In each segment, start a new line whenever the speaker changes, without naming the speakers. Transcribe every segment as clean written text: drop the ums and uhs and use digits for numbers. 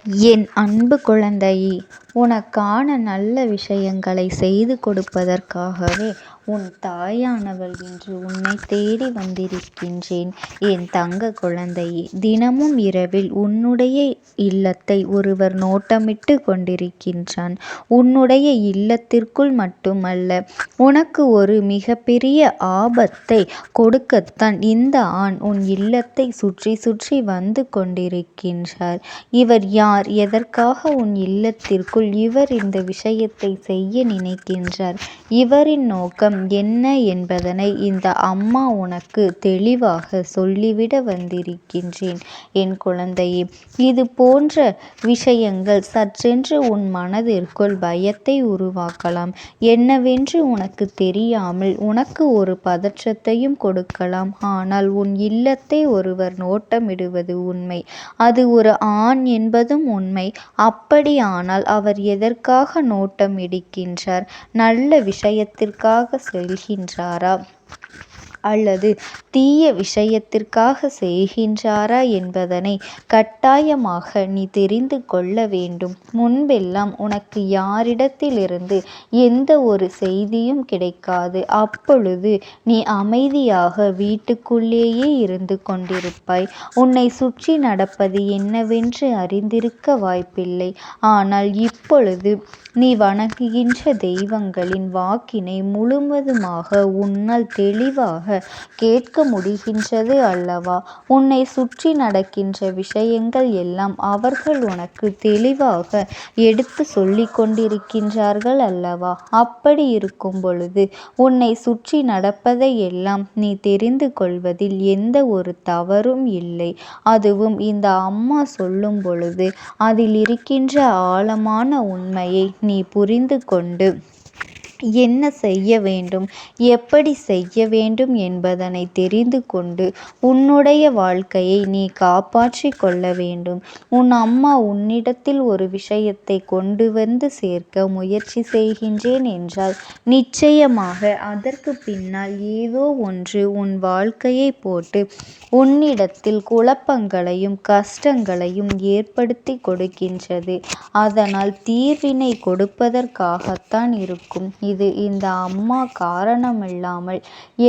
என் அன்பு குழந்தையே, உனக்கான நல்ல விஷயங்களை செய்து கொடுப்பதற்காகவே உன் தாயானவள் இன்று உன்னை தேடி வந்திருக்கின்றேன். என் தங்க குழந்தையே, தினமும் இரவில் உன்னுடைய இல்லத்தை ஒருவர் நோட்டமிட்டு கொண்டிருக்கின்றான். உன்னுடைய இல்லத்திற்குள் மட்டுமல்ல, உனக்கு ஒரு மிகப்பெரிய ஆபத்தை கொடுக்கத்தான் இந்த ஆண் உன் இல்லத்தை சுற்றி சுற்றி வந்து கொண்டிருக்கின்றார். இவர் யார்? எதற்காக உன் இல்லத்திற்குள் இவர் இந்த விஷயத்தை செய்ய நினைக்கின்றார்? இவரின் நோக்கம் என்ன என்பதனை இந்த அம்மா உனக்கு தெளிவாக சொல்லிவிட வந்திருக்கின்றேன். என் குழந்தையே, இது போன்ற விஷயங்கள் சற்றென்று உன் மனதிற்குள் பயத்தை உருவாக்கலாம். என்னவென்று உனக்கு தெரியாமல் உனக்கு ஒரு பதற்றத்தையும் கொடுக்கலாம். ஆனால் உன் இல்லத்தை ஒருவர் நோட்டமிடுவது உண்மை. அது ஒரு ஆண் என்பதும் உண்மை. அப்படியானால் அவர் எதற்காக நோட்டமிடுகின்றார்? நல்ல விஷயத்திற்காக செல்கின்றாரா, அல்லது தீய விஷயத்திற்காக செய்கின்றாரா என்பதனை கட்டாயமாக நீ தெரிந்து கொள்ள வேண்டும். முன்பெல்லாம் உனக்கு யாரிடத்திலிருந்து எந்த ஒரு செய்தியும் கிடைக்காது. அப்பொழுது நீ அமைதியாக வீட்டுக்குள்ளேயே இருந்து கொண்டிருப்பாய். உன்னை சுற்றி நடப்பது என்னவென்று அறிந்திருக்க வாய்ப்பில்லை. ஆனால் இப்பொழுது நீ வணங்குகின்ற தெய்வங்களின் வாக்கினை முழுவதுமாக உன்னால் தெளிவாக கேட்க முடிகின்றது அல்லவா? உன்னை சுற்றி நடக்கின்ற விஷயங்கள் எல்லாம் அவர்கள் உனக்கு தெளிவாக எடுத்து சொல்லி கொண்டிருக்கின்றார்கள் அல்லவா? அப்படி இருக்கும் பொழுது உன்னை சுற்றி நடப்பதை எல்லாம் நீ தெரிந்து கொள்வதில் எந்த ஒரு தவறும் இல்லை. அதுவும் இந்த அம்மா சொல்லும் பொழுது அதில் இருக்கின்ற ஆழமான உண்மையை நீ புரிந்து கொண்டு என்ன செய்ய வேண்டும், எப்படி செய்ய வேண்டும் என்பதனை தெரிந்து கொண்டு உன்னுடைய வாழ்க்கையை நீ காப்பாற்றி கொள்ள வேண்டும். உன் அம்மா உன்னிடத்தில் ஒரு விஷயத்தை கொண்டு வந்து சேர்க்க முயற்சி செய்கின்றேன் என்றால் நிச்சயமாக அதற்கு பின்னால் ஏதோ ஒன்று உன் வாழ்க்கையை போட்டு உன்னிடத்தில் குழப்பங்களையும் கஷ்டங்களையும் ஏற்படுத்தி கொடுக்கின்றது. அதனால் தீர்வினை கொடுப்பதற்காகத்தான் இருக்கும். இது இந்த அம்மா காரணமில்லாமல்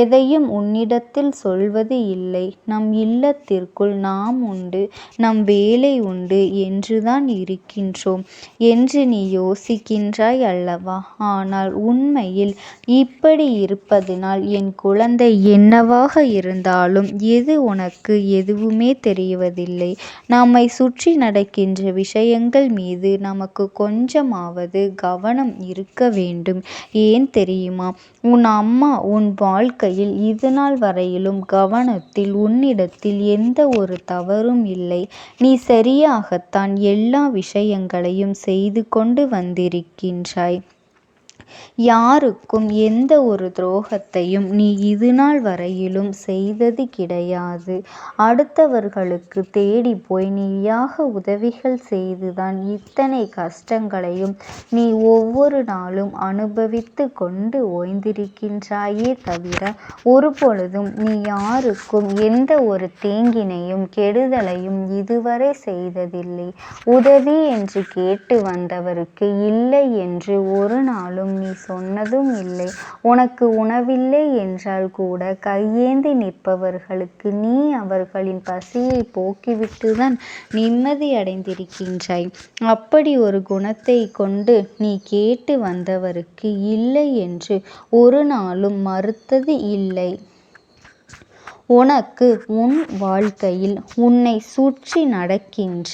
எதையும் உன்னிடத்தில் சொல்வது இல்லை. நம் இல்லத்திற்குள் நாம் உண்டு, நம் வேலை உண்டு என்றுதான் இருக்கின்றோம் என்று நீ யோசிக்கின்றாய் அல்லவா? ஆனால் உண்மையில் இப்படி இருப்பதினால் என் குழந்தை என்னவாக இருந்தாலும் எது உனக்கு எதுவுமே தெரிவதில்லை. நம்மை சுற்றி நடக்கின்ற விஷயங்கள் மீது நமக்கு கொஞ்சமாவது கவனம் இருக்க வேண்டும். ஏன் தெரியுமா? உன் அம்மா உன் வாழ்க்கையில் இதுநாள் வரையிலும் கவனத்தில் உன்னிடத்தில் எந்த ஒரு தவறும் இல்லை. நீ சரியாகத்தான் எல்லா விஷயங்களையும் செய்து கொண்டு வந்திருக்கின்றாய். யாருக்கும் எந்த ஒரு துரோகத்தையும் நீ இதுநாள் வரையிலும் செய்தது கிடையாது. அடுத்தவர்களுக்கு தேடி போய் நீயாக உதவிகள் செய்துதான் இத்தனை கஷ்டங்களையும் நீ ஒவ்வொரு நாளும் அனுபவித்து கொண்டு ஓய்ந்திருக்கின்றாயே தவிர ஒருபொழுதும் நீ யாருக்கும் எந்த ஒரு தீங்கினையும் கெடுதலையும் இதுவரை செய்ததில்லை. உதவி என்று கேட்டு வந்தவருக்கு இல்லை என்று ஒரு நாளும் நீ சொன்னதும் இல்லை. உனக்கு உணவில்லை என்றால் கூட கையேந்தி நிற்பவர்களுக்கு நீ அவர்களின் பசியை போக்கிவிட்டுதான் நிம்மதி அடைந்திருக்கின்றாய். அப்படி ஒரு குணத்தை கொண்டு நீ கேட்டு வந்தவருக்கு இல்லை என்று ஒரு நாளும் மறுத்தது இல்லை. உனக்கு உன் வாழ்க்கையில் உன்னை சுற்றி நடக்கின்ற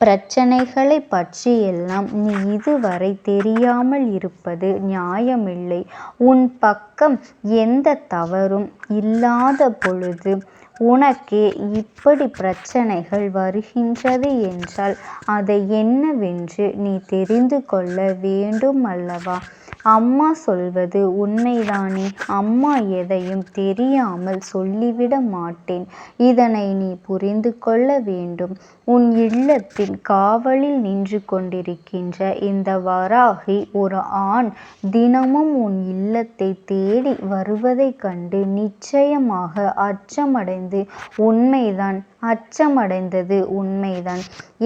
பிரச்சனைகளை பற்றியெல்லாம் நீ இதுவரை தெரியாமல் இருப்பது நியாயமில்லை. உன் பக்கம் எந்த தவறும் இல்லாத பொழுது உனக்கே இப்படி பிரச்சனைகள் வருகின்றது என்றால் அதை என்னவென்று நீ தெரிந்து கொள்ள வேண்டும் அல்லவா? அம்மா சொல்வது உண்மைதானே? அம்மா எதையும் தெரியாமல் சொல்லிவிட மாட்டேன். இதனை நீ புரிந்து கொள்ள வேண்டும். உன் இல்லத்தில் காவலில் நின்று கொண்டிருக்கின்ற இந்த வராகி ஒரு ஆண் தினமும் உன் இல்லத்தை தேடி வருவதைக் கண்டு நிச்சயமாக அச்சமடைந்தது உண்மைதான்.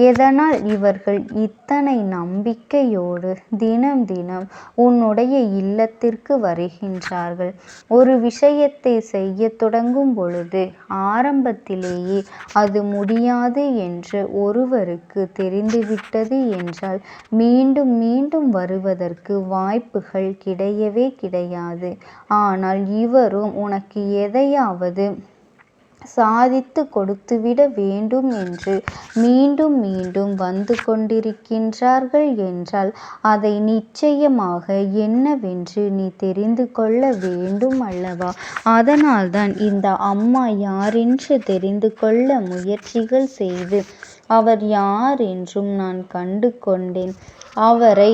எதனால் இவர்கள் இத்தனை நம்பிக்கையோடு தினம் தினம் உன்னுடைய இல்லத்திற்கு வருகின்றார்கள்? ஒரு விஷயத்தை செய்ய தொடங்கும் பொழுது ஆரம்பத்திலேயே அது முடியாது என்று ஒருவருக்கு தெரிந்துவிட்டது என்றால் மீண்டும் மீண்டும் வருவதற்கு வாய்ப்புகள் கிடையவே கிடையாது. ஆனால் இவரும் உனக்கு எதையாவது சாதித்து கொடுத்துவிட வேண்டும் என்று மீண்டும் மீண்டும் வந்து கொண்டிருக்கின்றார்கள் என்றால் அதை நிச்சயமாக என்னவென்று நீ தெரிந்து கொள்ள வேண்டும் அல்லவா? அதனால்தான் இந்த அம்மா யாரென்று தெரிந்து கொள்ள முயற்சிகள் செய்து அவர் யார் என்றும் நான் கண்டு கொண்டேன். அவரை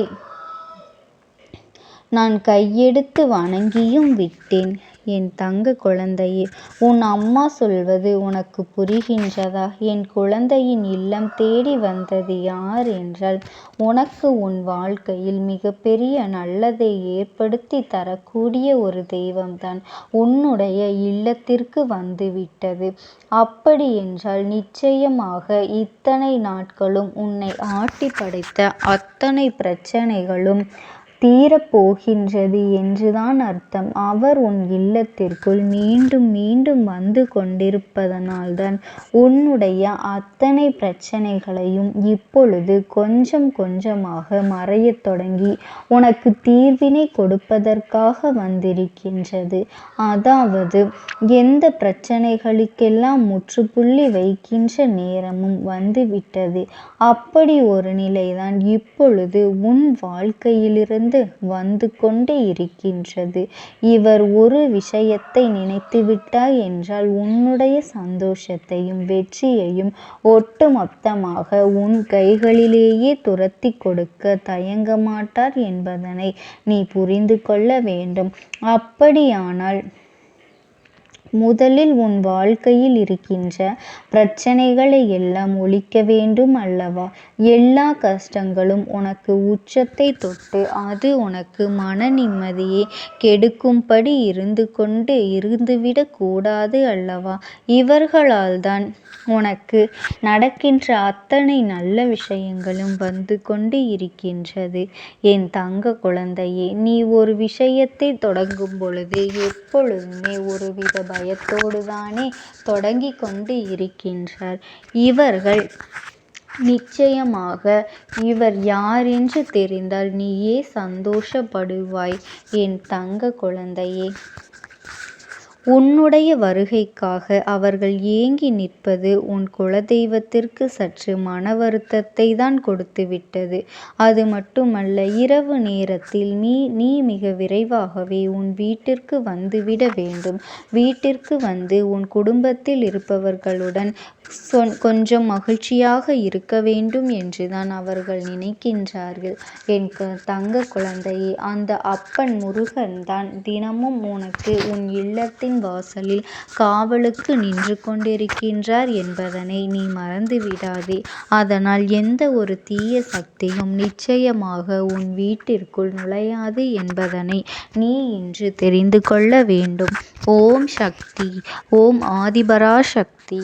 நான் கையெடுத்து வணங்கியும் விட்டேன். என் தங்க குழந்தையே, உன் அம்மா சொல்வது உனக்கு புரிகின்றதா? என் குழந்தையின் இல்லம் தேடி வந்தது யார் என்றால் உனக்கு உன் வாழ்க்கையில் மிகப்பெரிய நல்லதை ஏற்படுத்தி தரக்கூடிய ஒரு தெய்வம்தான் உன்னுடைய இல்லத்திற்கு வந்துவிட்டது. அப்படி என்றால் நிச்சயமாக இத்தனை நாட்களும் உன்னை ஆட்டி படைத்த அத்தனை பிரச்சனைகளும் தீரப்போகின்றது என்றுதான் அர்த்தம். அவர் உன் இல்லத்திற்குள் மீண்டும் மீண்டும் வந்து கொண்டிருப்பதனால்தான் உன்னுடைய அத்தனை பிரச்சனைகளையும் இப்பொழுது கொஞ்சம் கொஞ்சமாக மறையத் தொடங்கி உனக்கு தீர்வினை கொடுப்பதற்காக வந்திருக்கின்றது. அதாவது எந்த பிரச்சனைகளுக்கெல்லாம் முற்றுப்புள்ளி வைக்கின்ற நேரமும் வந்துவிட்டது. அப்படி ஒரு நிலைதான் இப்பொழுது உன் வாழ்க்கையிலிருந்து வந்து கொண்டே இருக்கின்றது. இவர் ஒரு விஷயத்தை நினைத்துவிட்டார் என்றால் உன்னுடைய சந்தோஷத்தையும் வெற்றியையும் ஒட்டுமொத்தமாக உன் கைகளிலேயே துரத்தி கொடுக்க தயங்க மாட்டார் என்பதனை நீ புரிந்து கொள்ள வேண்டும். அப்படியானால் முதலில் உன் வாழ்க்கையில் இருக்கின்ற பிரச்சனைகளை எல்லாம் ஒழிக்க வேண்டும் அல்லவா? எல்லா கஷ்டங்களும் உனக்கு உச்சத்தை தொட்டு அது உனக்கு மன நிம்மதியை கெடுக்கும்படி இருந்துவிடக் கூடாது அல்லவா? இவர்களால் தான் உனக்கு நடக்கின்ற அத்தனை நல்ல விஷயங்களும் வந்து கொண்டு இருக்கின்றது. என் தங்க குழந்தையே, நீ ஒரு விஷயத்தை தொடங்கும் பொழுது எப்பொழுதுமே ஒருவித பயத்தோடு தானே தொடங்கி கொண்டு இருக்கின்றார். இவர்கள் நிச்சயமாக இவர் யார் என்று தெரிந்தால் நீயே சந்தோஷப்படுவாய். என் தங்க குழந்தையே, உன்னுடைய வருகைக்காக அவர்கள் ஏங்கி நிற்பது உன் குலதெய்வத்திற்கு சற்று மன வருத்தத்தை தான் கொடுத்துவிட்டது. அது மட்டுமல்ல, இரவு நேரத்தில் நீ மிக விரைவாகவே உன் வீட்டிற்கு வந்துவிட வேண்டும். வீட்டிற்கு வந்து உன் குடும்பத்தில் இருப்பவர்களுடன் கொஞ்சம் மகிழ்ச்சியாக இருக்க வேண்டும் என்றுதான் அவர்கள் நினைக்கின்றார்கள். என் தங்க குழந்தையே, அந்த அப்பன் முருகன் தான் தினமும் உனக்கு உன் இல்லத்தின் வாசலில் காவலுக்கு நின்று கொண்டிருக்கின்றார் என்பதனை நீ மறந்து விடாதே. அதனால் எந்த ஒரு தீய சக்தியும் நிச்சயமாக உன் வீட்டிற்குள் நுழையாது என்பதனை நீ இன்று தெரிந்து கொள்ள வேண்டும். ஓம் சக்தி. ஓம் ஆதிபராசக்தி.